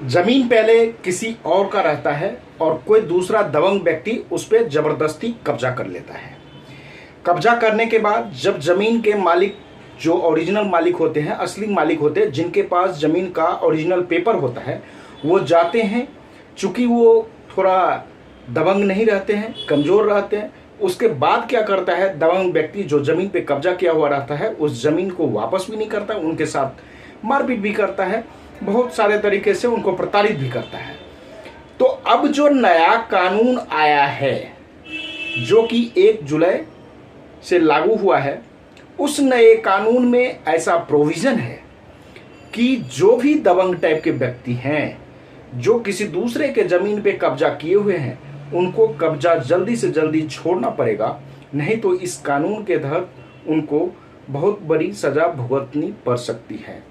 जमीन पहले किसी और का रहता है और कोई दूसरा दबंग व्यक्ति उस पर जबरदस्ती कब्जा कर लेता है। कब्जा करने के बाद जब जमीन के मालिक जो ओरिजिनल मालिक होते हैं, असली मालिक होते हैं, जिनके पास जमीन का ओरिजिनल पेपर होता है, वो जाते हैं। चूंकि वो थोड़ा दबंग नहीं रहते हैं, कमज़ोर रहते हैं, उसके बाद क्या करता है दबंग व्यक्ति जो ज़मीन पे कब्जा किया हुआ रहता है उस ज़मीन को वापस भी नहीं करता, उनके साथ मारपीट भी करता है, बहुत सारे तरीके से उनको प्रताड़ित भी करता है। तो अब जो नया कानून आया है जो कि 1 जुलाई से लागू हुआ है, उस नए कानून में ऐसा प्रोविज़न है कि जो भी दबंग टाइप के व्यक्ति हैं जो किसी दूसरे के ज़मीन पे कब्जा किए हुए हैं, उनको कब्जा जल्दी से जल्दी छोड़ना पड़ेगा, नहीं तो इस कानून के तहत उनको बहुत बड़ी सज़ा भुगतनी पड़ सकती है।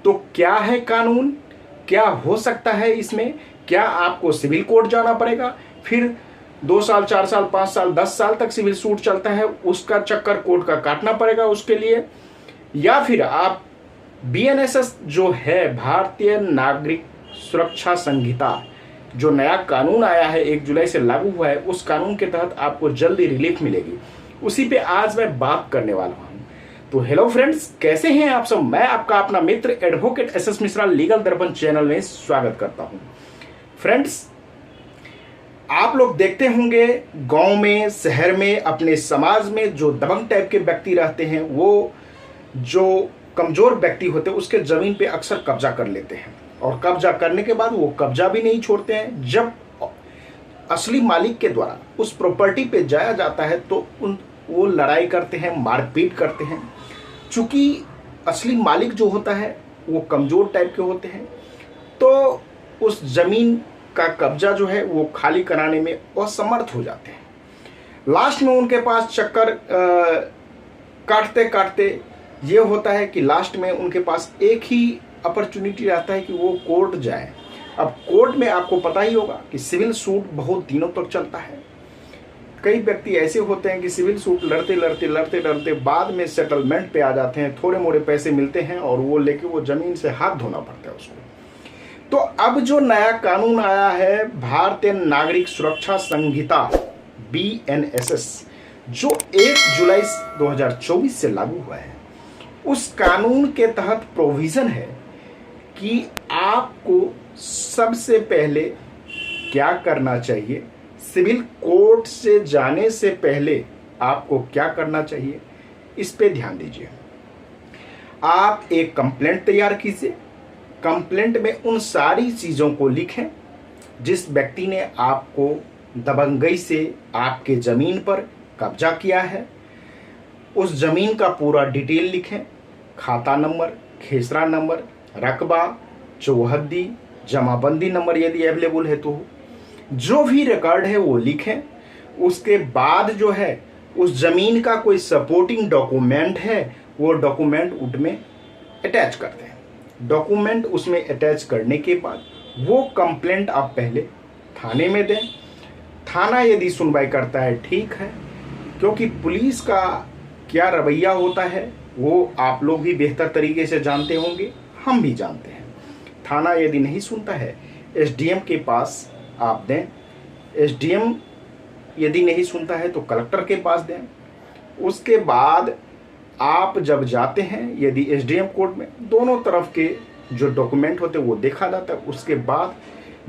तो क्या है कानून, क्या हो सकता है इसमें? क्या आपको सिविल कोर्ट जाना पड़ेगा, फिर 2 साल 4 साल 5 साल 10 साल तक सिविल सूट चलता है, उसका चक्कर कोर्ट का काटना पड़ेगा उसके लिए, या फिर आप BNSS जो है, भारतीय नागरिक सुरक्षा संहिता, जो नया कानून आया है 1 जुलाई से लागू हुआ है, उस कानून के तहत आपको जल्दी रिलीफ मिलेगी। उसी पे आज मैं बात करने वाला हूँ। तो हेलो फ्रेंड्स, कैसे हैं आप सब? मैं आपका अपना मित्र एडवोकेट SS मिश्रा लीगल दर्पण चैनल में स्वागत करता हूँ। फ्रेंड्स, आप लोग देखते होंगे गांव में, शहर में, अपने समाज में जो दबंग टाइप के व्यक्ति रहते हैं, वो जो कमज़ोर व्यक्ति होते हैं उसके ज़मीन पे अक्सर कब्जा कर लेते हैं, और कब्जा करने के बाद वो कब्जा भी नहीं छोड़ते हैं। जब असली मालिक के द्वारा उस प्रॉपर्टी पे जाया जाता है तो वो लड़ाई करते हैं, मारपीट करते हैं। चूँकि असली मालिक जो होता है वो कमज़ोर टाइप के होते हैं, तो उस ज़मीन का कब्जा जो है वो खाली कराने में असमर्थ हो जाते हैं। लास्ट में उनके पास चक्कर काटते काटते ये होता है कि लास्ट में उनके पास एक ही अपॉर्चुनिटी रहता है कि वो कोर्ट जाए। अब कोर्ट में आपको पता ही होगा कि सिविल सूट बहुत दिनों तक चलता है। कई व्यक्ति ऐसे होते हैं कि सिविल सूट लड़ते लड़ते लड़ते लड़ते बाद में सेटलमेंट पे आ जाते हैं, थोड़े मोड़े पैसे मिलते हैं और वो लेके वो ज़मीन से हाथ धोना पड़ता है उसको। तो अब जो नया कानून आया है भारतीय नागरिक सुरक्षा संहिता BNSS, जो 1 जुलाई 2024 से लागू हुआ है, उस कानून के तहत प्रोविज़न है कि आपको सबसे पहले क्या करना चाहिए, सिविल कोर्ट से जाने से पहले आपको क्या करना चाहिए, इस पे ध्यान दीजिए। आप एक कंप्लेंट तैयार कीजिए। कंप्लेंट में उन सारी चीज़ों को लिखें जिस व्यक्ति ने आपको दबंगई से आपके ज़मीन पर कब्जा किया है। उस ज़मीन का पूरा डिटेल लिखें, खाता नंबर, खेसरा नंबर, रकबा, चौहद्दी, जमाबंदी नंबर यदि अवेलेबल है तो जो भी रिकॉर्ड है वो लिखें। उसके बाद जो है उस ज़मीन का कोई सपोर्टिंग डॉक्यूमेंट है, वो डॉक्यूमेंट उसमें अटैच कर दें। डॉक्यूमेंट उसमें अटैच करने के बाद वो कंप्लेंट आप पहले थाने में दें। थाना यदि सुनवाई करता है ठीक है, क्योंकि पुलिस का क्या रवैया होता है वो आप लोग भी बेहतर तरीके से जानते होंगे, हम भी जानते हैं। थाना यदि नहीं सुनता है SDM के पास आप दें। SDM यदि नहीं सुनता है तो कलेक्टर के पास दें। उसके बाद आप जब जाते हैं, यदि SDM कोर्ट में, दोनों तरफ के जो डॉक्यूमेंट होते हैं वो देखा जाता है। उसके बाद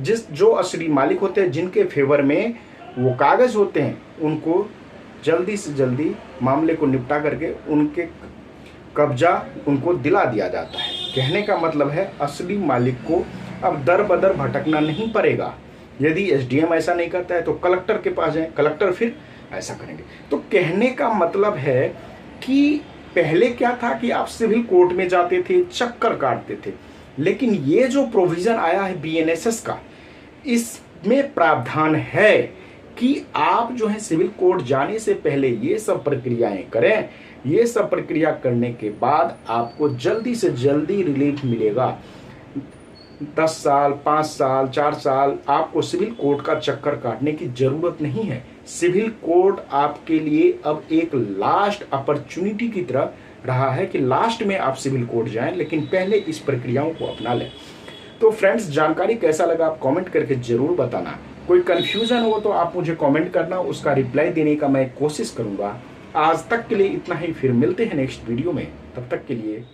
जो असली मालिक होते हैं, जिनके फेवर में वो कागज़ होते हैं, उनको जल्दी से जल्दी मामले को निपटा करके उनके कब्जा उनको दिला दिया जाता है। कहने का मतलब है असली मालिक को अब दर बदर भटकना नहीं पड़ेगा। यदि SDM ऐसा नहीं करता है तो कलेक्टर के पास जाएं, कलेक्टर फिर ऐसा करेंगे। तो कहने का मतलब है कि पहले क्या था कि आप सिविल कोर्ट में जाते थे, चक्कर काटते थे, लेकिन ये जो प्रोविज़न आया है BNSS का, इसमें प्रावधान है कि आप जो है सिविल कोर्ट जाने से पहले ये सब प्रक्रियाएं करें। ये सब प्रक्रिया करने के बाद आपको जल्दी से जल्दी रिलीफ मिलेगा। 10 साल 5 साल 4 साल आपको सिविल कोर्ट का चक्कर काटने की ज़रूरत नहीं है। सिविल कोर्ट आपके लिए अब एक लास्ट अपॉर्चुनिटी की तरह रहा है कि लास्ट में आप सिविल कोर्ट जाएं, लेकिन पहले इस प्रक्रियाओं को अपना लें। तो फ्रेंड्स, जानकारी कैसा लगा आप कमेंट करके जरूर बताना। कोई कंफ्यूजन हो तो आप मुझे कमेंट करना, उसका रिप्लाई देने का मैं कोशिश करूंगा। आज तक के लिए इतना ही, फिर मिलते हैं नेक्स्ट वीडियो में। तब तक के लिए